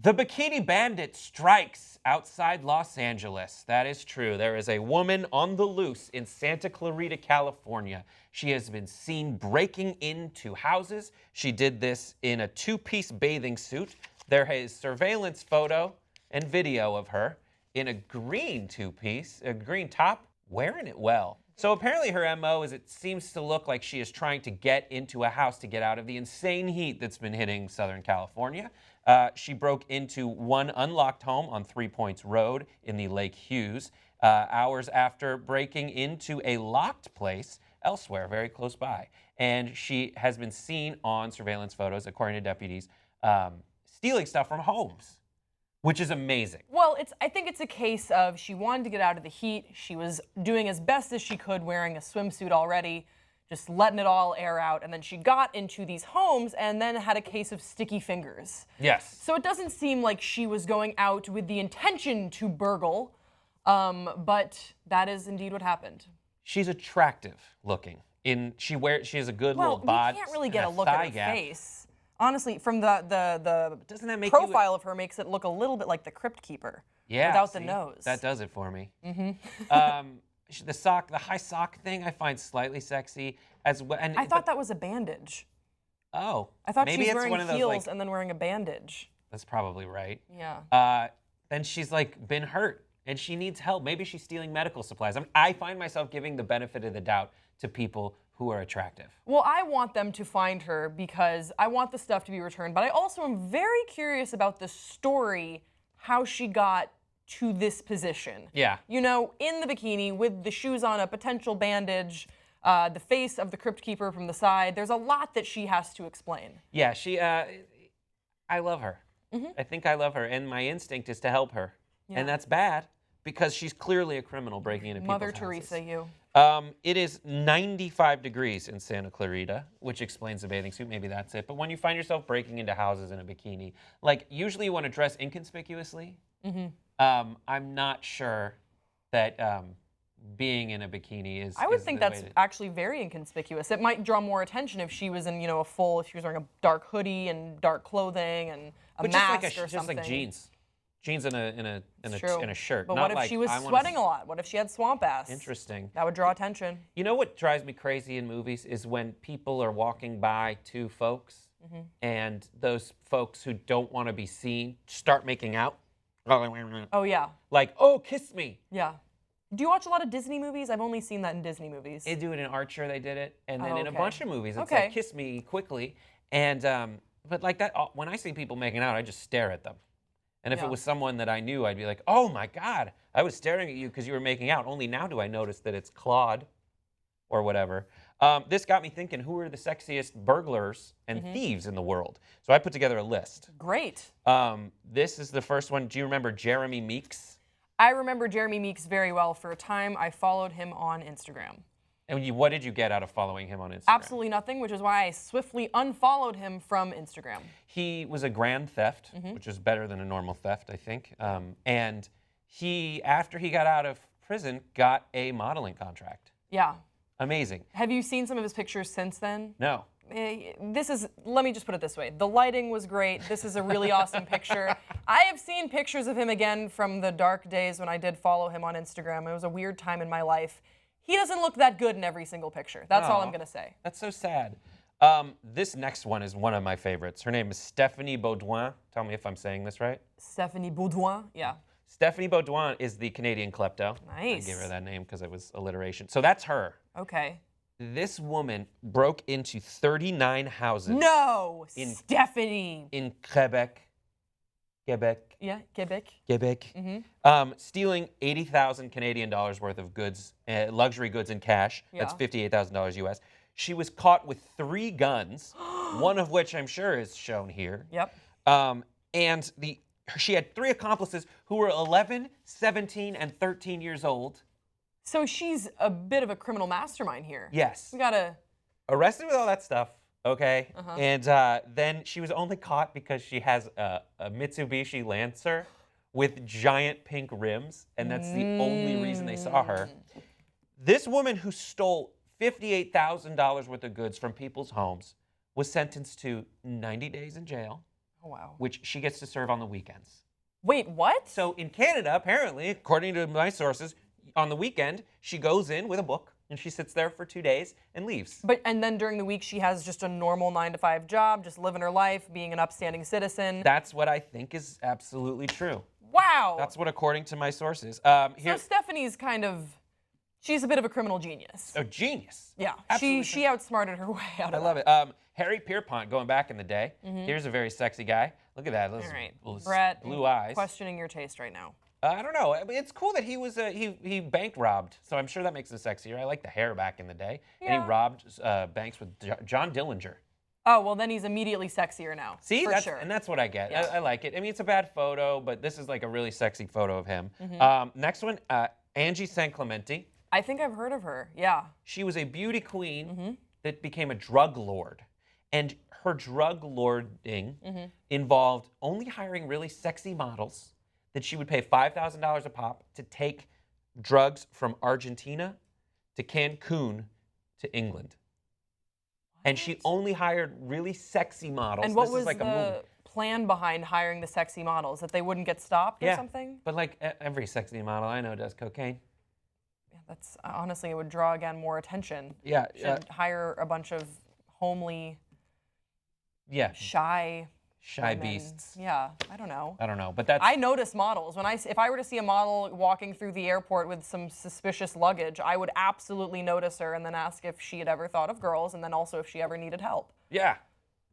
The Bikini Bandit strikes outside Los Angeles. That is true. There is a woman on the loose in Santa Clarita, California. She has been seen breaking into houses. She did this in a two-piece bathing suit. There is surveillance photo and video of her in a green two-piece, a green top, wearing it well. So apparently her MO is it seems to look like she is trying to get into a house to get out of the insane heat that's been hitting Southern California. She broke into one unlocked home on 3 Points Road in the Lake Hughes, hours after breaking into a locked place elsewhere, very close by. And she has been seen on surveillance photos, according to deputies, stealing stuff from homes, which is amazing. Well, I think it's a case of she wanted to get out of the heat. She was doing as best as she could, wearing a swimsuit already, just letting it all air out. And then she got into these homes and then had a case of sticky fingers. Yes. So it doesn't seem like she was going out with the intention to burgle, but that is indeed what happened. She's attractive looking. She has a good little bod. You can't really get a look at her face. Honestly, from the doesn't that make profile of her makes it look a little bit like the Crypt Keeper. Yeah, without the nose. That does it for me. The high sock thing, I find slightly sexy as well. I thought that was a bandage. Oh, I thought maybe she was it's wearing one of those, heels and then wearing a bandage. That's probably right. Yeah. Then she's like been hurt and she needs help. Maybe she's stealing medical supplies. I find myself giving the benefit of the doubt to people who are attractive. Well, I want them to find her because I want the stuff to be returned, but I also am very curious about the story, how she got to this position. Yeah. You know, in the bikini with the shoes on, a potential bandage, the face of the Crypt Keeper from the side. There's a lot that she has to explain. Yeah, I love her. I think I love her, and my instinct is to help her. Yeah. And that's bad because she's clearly a criminal breaking into people's Mother houses. Teresa, you. It is 95 degrees in Santa Clarita, which explains the bathing suit. Maybe that's it. But when you find yourself breaking into houses in a bikini, like usually you want to dress inconspicuously. I'm not sure that being in a bikini is. I would think that's actually very inconspicuous. It might draw more attention if she was in, you know, if she was wearing a dark hoodie and dark clothing and a mask or something. Just like jeans. Jeans in a shirt. But not what if like, she was sweating a lot? What if she had swamp ass? Interesting. That would draw attention. You know what drives me crazy in movies is when people are walking by two folks and those folks who don't want to be seen start making out. Oh, yeah. Like, oh, kiss me. Yeah. Do you watch a lot of Disney movies? I've only seen that in Disney movies. They do it in Archer, they did it. And then in a okay. bunch of movies, it's like, kiss me quickly. And, but like that, when I see people making out, I just stare at them. And if it was someone that I knew, I'd be like, oh my God, I was staring at you because you were making out. Only now do I notice that it's Claude or whatever. This got me thinking, who are the sexiest burglars and thieves in the world? So I put together a list. Great. This is the first one. Do you remember Jeremy Meeks? I remember Jeremy Meeks very well. For a time, I followed him on Instagram. And what did you get out of following him on Instagram? Absolutely nothing, which is why I swiftly unfollowed him from Instagram. He was a grand theft, which is better than a normal theft, I think. And he, after he got out of prison, got a modeling contract. Yeah. Amazing. Have you seen some of his pictures since then? No. Let me just put it this way. The lighting was great. This is a really awesome picture. I have seen pictures of him again from the dark days when I did follow him on Instagram. It was a weird time in my life. He doesn't look that good in every single picture. That's all I'm going to say. That's so sad. This next one is one of my favorites. Her name is Stephanie Beaudoin. Tell me if I'm saying this right. Stephanie Beaudoin, yeah. Stephanie Beaudoin is the Canadian klepto. Nice. I gave her that name because it was alliteration. So that's her. Okay. This woman broke into 39 houses. No! Stephanie! In Quebec. Yeah, Quebec. Stealing 80,000 Canadian dollars worth of goods, luxury goods in cash. Yeah. That's $58,000 US. She was caught with 3 guns, one of which I'm sure is shown here. Yep. And she had 3 accomplices who were 11, 17, and 13 years old. So she's a bit of a criminal mastermind here. Yes. We gotta... Arrested with all that stuff. Okay, and then she was only caught because she has a Mitsubishi Lancer with giant pink rims, and that's the only reason they saw her. This woman who stole $58,000 worth of goods from people's homes was sentenced to 90 days in jail, Oh, wow. which she gets to serve on the weekends. Wait, what? So in Canada, apparently, according to my sources, on the weekend, she goes in with a book and she sits there for 2 days and leaves. And then during the week, she has just a normal 9-to-5 job, just living her life, being an upstanding citizen. That's what I think is absolutely true. Wow. That's what, according to my sources. So Stephanie's she's a bit of a criminal genius. A genius. Yeah, Absolutely. she outsmarted her way out of I love it. it. Harry Pierpont, going back in the day. Here's a very sexy guy. Look at that. Those, All right, those Brett, blue eyes. questioning your taste right now. I don't know. I mean, it's cool that he was he bank robbed, so I'm sure that makes him sexier. I like the hair back in the day, and Yeah. he robbed banks with John Dillinger. Oh, well, then he's immediately sexier now. See, for sure. And that's what I get. Yeah. I like it. I mean, it's a bad photo, but this is like a really sexy photo of him. Next one, Angie San Clemente. I think I've heard of her. Yeah. She was a beauty queen that became a drug lord. And her drug lording involved only hiring really sexy models that she would pay $5,000 a pop to take drugs from Argentina to Cancun to England. And she only hired really sexy models. And what This was is like a the movie. plan behind hiring the sexy models? That they wouldn't get stopped or something? But like every sexy model I know does cocaine. Yeah, that's honestly, it would draw again more attention. Yeah. Should hire a bunch of homely, Yeah. shy women. Beasts. Yeah, I don't know. I don't know, but that's. I notice models. If I were to see a model walking through the airport with some suspicious luggage, I would absolutely notice her and then ask if she had ever thought of girls, and then also if she ever needed help. Yeah.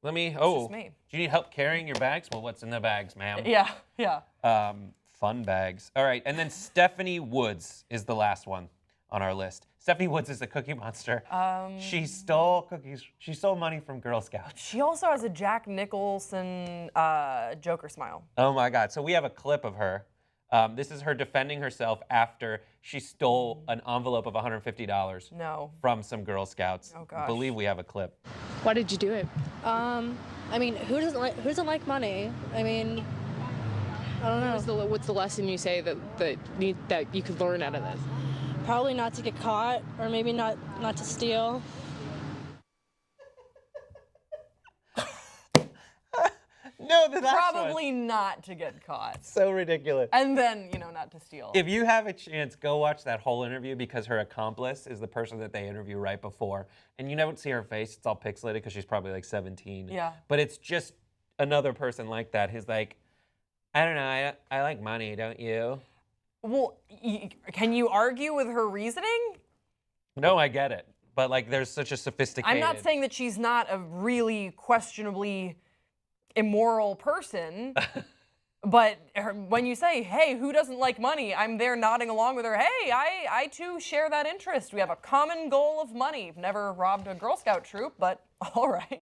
Let me. Oh. just me. Do you need help carrying your bags? Well, what's in the bags, ma'am? Yeah, yeah. Fun bags. All right, and then Stephanie Woods is the last one on our list. Stephanie Woods is a cookie monster. She stole cookies. She stole money from Girl Scouts. She also has a Jack Nicholson Joker smile. Oh my God. So we have a clip of her. This is her defending herself after she stole an envelope of $150 No. from some Girl Scouts. Oh, gosh. Believe we have a clip. Why did you do it? I mean, who doesn't like money? I mean, I don't know. What's the lesson you say that you could learn out of this? Probably not to get caught, or maybe not to steal. No, the last Probably not to get caught. So ridiculous. And then, not to steal. If you have a chance, go watch that whole interview because her accomplice is the person that they interview right before. And you don't see her face. It's all pixelated because she's probably like 17. Yeah. But it's just another person like that who's like, I don't know, I like money, don't you? Well, can you argue with her reasoning? No, I get it. But like there's such a sophisticated... I'm not saying that she's not a really questionably immoral person. But when you say, hey, who doesn't like money? I'm there nodding along with her. Hey, I too share that interest. We have a common goal of money. Never robbed a Girl Scout troop, but all right.